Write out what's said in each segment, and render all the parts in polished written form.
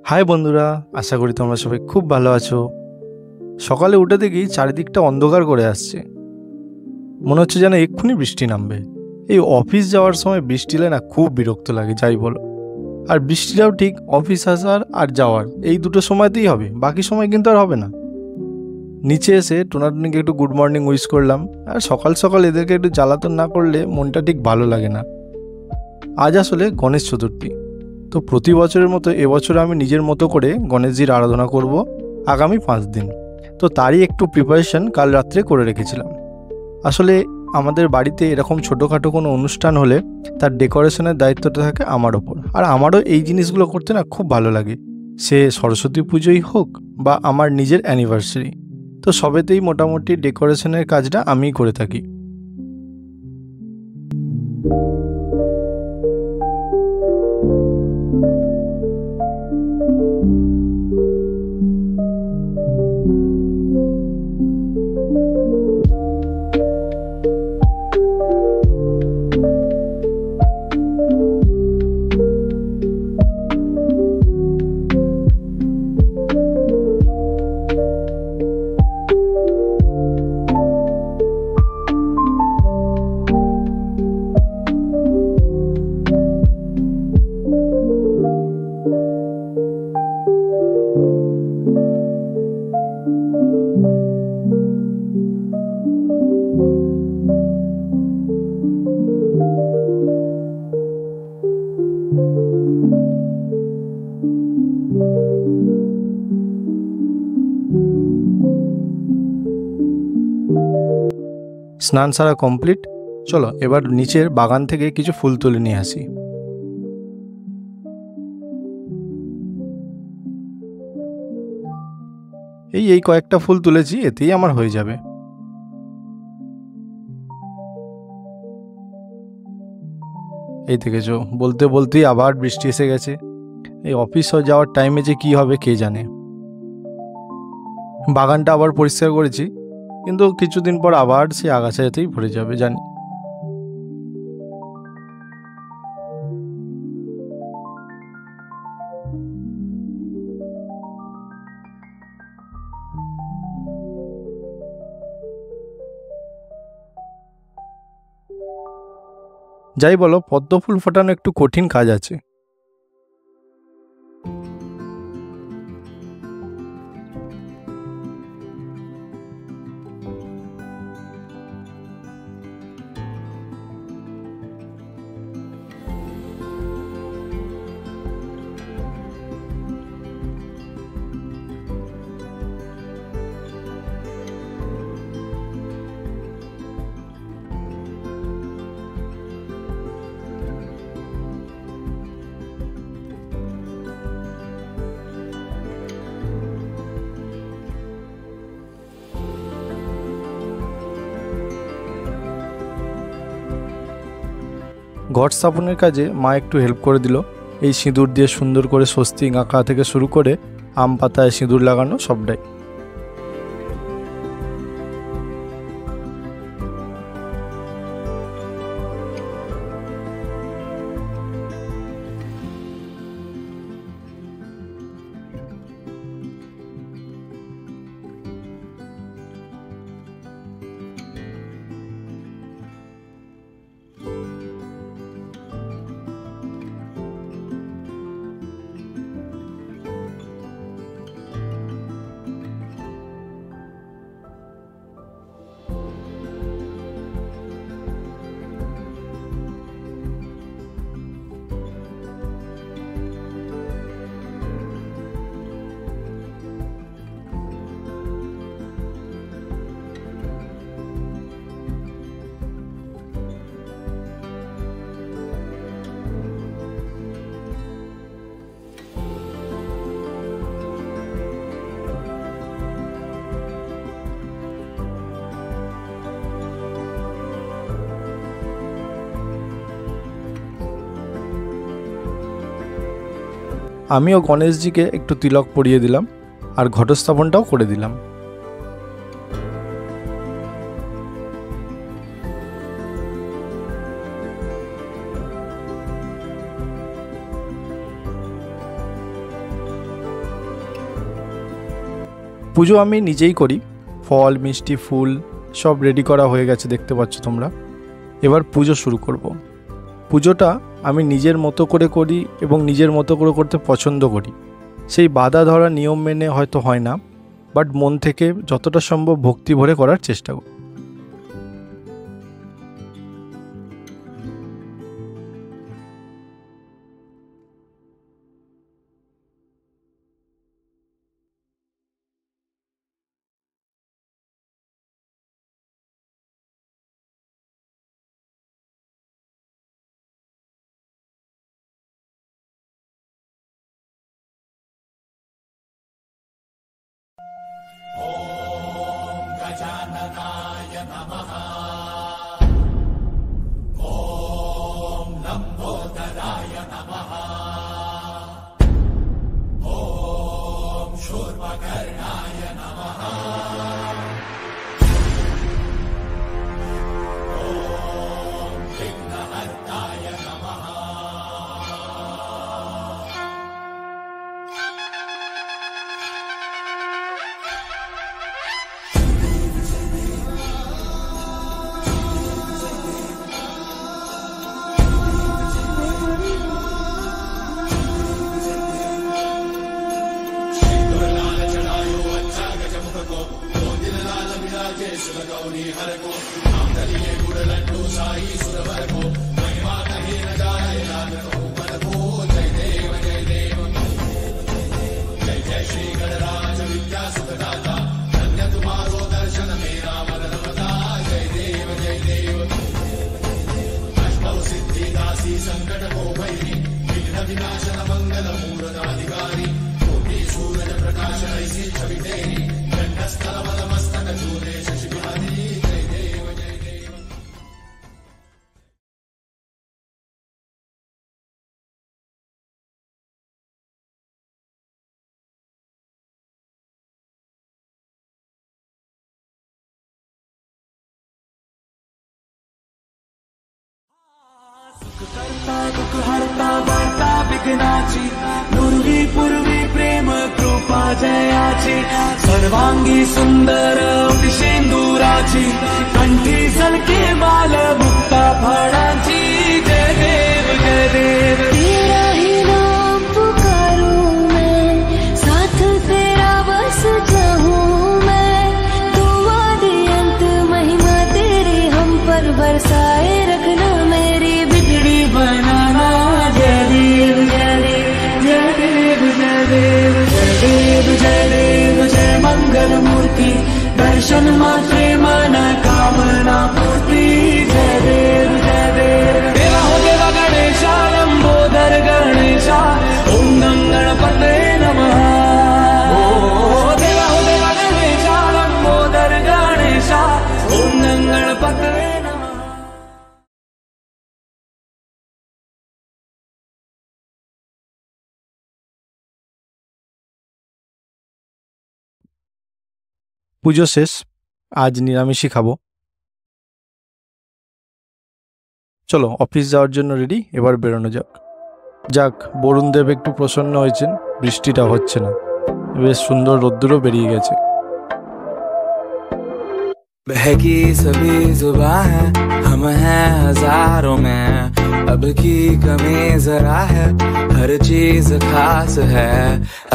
High বন্ধুরা, আশা করি তোমরা সবাই খুব ভালো আছো। সকালে উঠে দেখি চারিদিকটা অন্ধকার করে আসছে, মনে হচ্ছে যেন এক্ষুনি বৃষ্টি নামবে। এই অফিস যাওয়ার সময় বৃষ্টি এলে না খুব বিরক্ত লাগে, যাই বলো। আর বৃষ্টিটাও ঠিক অফিস আসার আর যাওয়ার এই দুটো সময়তেই হবে, বাকি সময় কিন্তু আর হবে না। নিচে এসে টোনাটুনিকে একটু গুড মর্নিং উইশ করলাম। আর সকাল সকাল এদেরকে একটু জ্বালাতন না করলে মনটা ঠিক ভালো লাগে না। আজ আসলে গণেশ চতুর্থী, তো প্রতি বছরের মতো এবছর আমি নিজের মতো করে গণেশজির আরাধনা করব আগামী 5 দিন। তো তারই একটু প্রিপারেশন কাল রাত্রে করে রেখেছিলাম। আসলে আমাদের বাড়িতে এরকম ছোটোখাটো কোনো অনুষ্ঠান হলে তার ডেকোরেশনের দায়িত্বটা থাকে আমার ওপর, আর আমারও এই জিনিসগুলো করতে না খুব ভালো লাগে। সে সরস্বতী পুজোই হোক বা আমার নিজের অ্যানিভার্সারি, তো সবেতেই মোটামুটি ডেকোরেশনের কাজটা আমিই করে থাকি। স্নান সারা কমপ্লিট। চলো এবার নিচের বাগান থেকে কিছু ফুল তুলে নিয়ে আসি। এই কয়েকটা ফুল তুলেছি, এতেই আমার হয়ে যাবে। এই দেখেছো, বলতে বলতেই আবার বৃষ্টি এসে গেছে। এই অফিস যাওয়ার টাইমে যে কি হবে কে জানে। বাগানটা আবার পরিষ্কার করেছি, কিন্তু কিছুদিন পর আবার সেই আগাছাতেই ভরে যাবে জানি। যাই বলো, পদ্ম ফুল ফোটানো একটু কঠিন কাজ আছে। ঘট স্থাপনের কাজে মা একটু হেল্প করে দিল। এই সিঁদুর দিয়ে সুন্দর করে স্বস্তিক আঁকা থেকে শুরু করে আম পাতায় সিঁদুর লাগানো সবটাই। আমিও গণেশজিকে একটু তিলক পরিয়ে দিলাম আর ঘটস্থাপনটাও করে দিলাম। পুজো আমি নিজেই করি, ফল মিষ্টি ফুল সব রেডি করা হয়ে গেছে দেখতে পাচ্ছ তোমরা। এবার পুজো শুরু করব। পুজোটা আমি নিজের মতো করে করি এবং নিজের মতো করে করতে পছন্দ করি। সেই বাধা ধরা নিয়ম মেনে হয়তো হয় না, বাট মন থেকে যতটা সম্ভব ভক্তি ভরে করার চেষ্টা করি। करता दुख हरता वार्ता विघ्नाची पूर्वी पूर्वी प्रेम कृपा जयाची सर्वांगी सुंदर शेंदुराची कंठी झलके माल मुक्ता फळांची जय देव जय देव तेरा ही नाम पुकारूं मैं साथ तेरा बस चाहूं मैं तू आदि अंत महिमा तेरी हम पर बरसाए रखना मेरी बिगड़ी बनाना जय देव जय देव जय देव जय देव जय देव जय देव जय मंगल मूर्ति दर्शन मात्रे मन कामना पूर्ति जय देव जय देव देवा हो देवा गणेशा लंबोदर गणेशा ओम नम गणपते नमः ओ देवा हो देवा गणेशा लंबोदर गणेशा ओम नम गणपते नमः। পুজো শেষ, আজ নিরামিষই খাবো। চলো অফিস যাওয়ার জন্য রেডি, এবার বেরোনো যাক। যাক, বরুণ দেব একটু প্রসন্ন হয়েছেন, বৃষ্টিটা হচ্ছে না, বেশ সুন্দর রোদ্দুরও বেরিয়ে গেছে। बहकी सभी जुबां है हम हैं हजारों में अब की कमी जरा है हर चीज खास है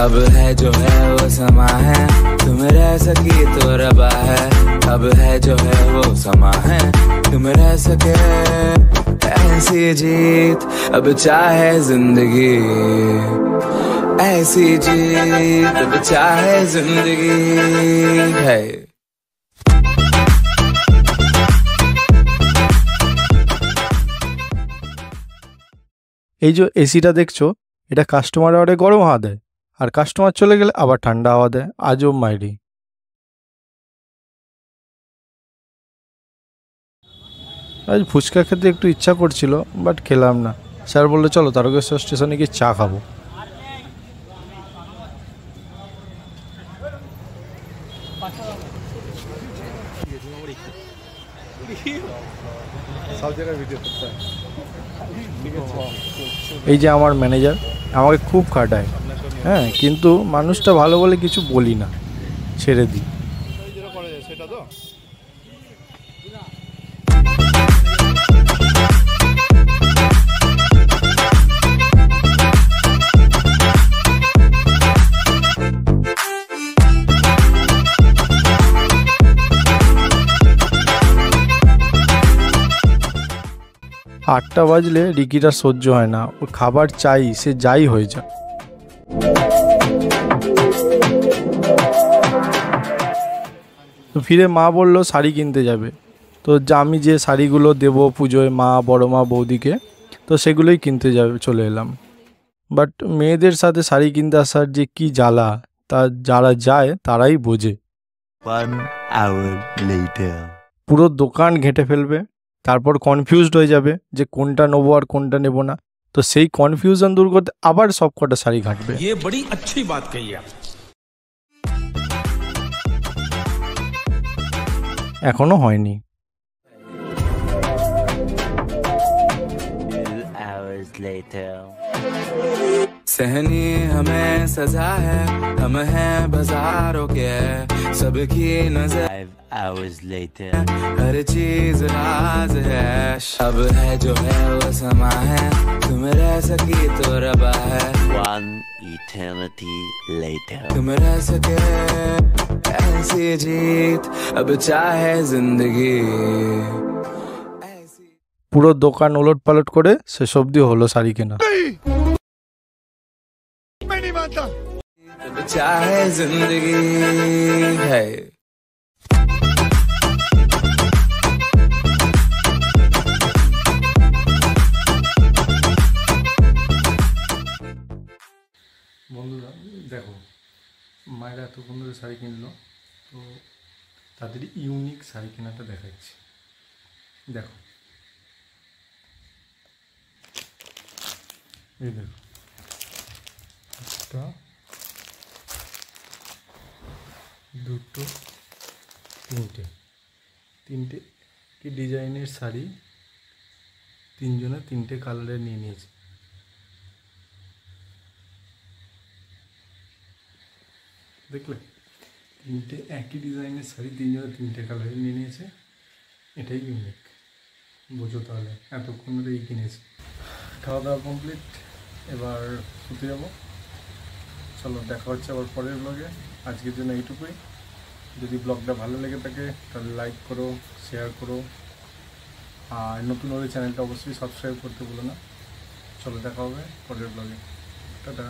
अब है जो है वो समा है तुम रह सकी तो रबा है अब है जो है वो समा है तुम रह सके ऐसी जीत अब चाहे जिंदगी ऐसी जीत अब चाहे जिंदगी है। এই যে এসিটা দেখছো, এটা কাস্টমার অর্ডারে গরম হাওয়া দেয়, আর কাস্টমার চলে গেলে আবার ঠান্ডা হাওয়া দেয়। আজব মাইরি। আজ ফুচকা খেতে একটু ইচ্ছা করছিল, বাট খেলাম না। স্যার বললো চলো তারকেশ্বর স্টেশনে গিয়ে চা খাবো। এই যে আমার ম্যানেজার আমাকে খুব খাটায়, হ্যাঁ, কিন্তু মানুষটা ভালো বলে কিছু বলি না। ছেড়ে দিই। সেটা তো আটটা বাজলে রিকিটার সহ্য হয় না, ওর খাবার চাই, সে যাই হয়ে যাক। তো ফিরে মা বলল শাড়ি কিনতে যাবে। তো আমি যে শাড়িগুলো দেবো পুজোয় মা, বড় মা, বৌদিকে, তো সেগুলোই কিনতে চলে এলাম। বাট মেয়েদের সাথে শাড়ি কিনতে আসার যে কি জ্বালা, তা যারা যায় তারাই বোঝে। 1 hour later. পুরো দোকান ঘেঁটে ফেলবে, তারপর কনফিউজড হয়ে যাবে যে কোনটা নেবো আর কোনটা নেব না। তো সেই কনফিউশন দূর করতে আবার সব কটা শাড়ি ঘাঁটবে। ये बड़ी अच्छी बात कही आप। এখনো হয়নি। 2 hours later. सहनी हमें सजा है, हम हैं बाजारों के, सबकी नजर 5 hours later. हर चीज राज है, अब है जो है वो समा है, तुम रह सकी तो रबा है, 1 eternity later. तुम रह सके ऐसी जीत, अब चाहे जिंदगी ऐसी। পুরো দোকান ওলট পালট করে শেষ অবধি হলো শাড়ি কেনা। अब चाहे जिंदगी है। বন্ধুরা দেখো, মায়েরা এতক্ষণ ধরে শাড়ি কিনলো, তো তাদের ইউনিক শাড়ি কেনাটা দেখাচ্ছি। দেখো, এই দেখো, একটা, দুটো, তিনটে কি ডিজাইনের শাড়ি, তিনজনে তিনটে কালারের নিয়ে নিয়েছে। দেখলে, তিনটে একই ডিজাইনের শাড়ি তিনজনে তিনটে কালারের নিয়ে নিয়েছে। এটাই ইউনিক, বোঝো তাহলে এতক্ষণ ধরে এই কিনেছে। খাওয়া দাওয়া কমপ্লিট, এবার শুতে যাবো। চলো, দেখা হচ্ছে আবার পরের ব্লগে। আজকের জন্য এইটুকুই। যদি ব্লগটা ভালো লেগে থাকে তাহলে লাইক করো, শেয়ার করো, আর নতুন হলে চ্যানেলটা অবশ্যই সাবস্ক্রাইব করতে ভুলো না। চলো, দেখা হবে পরের ব্লগে। টাটা।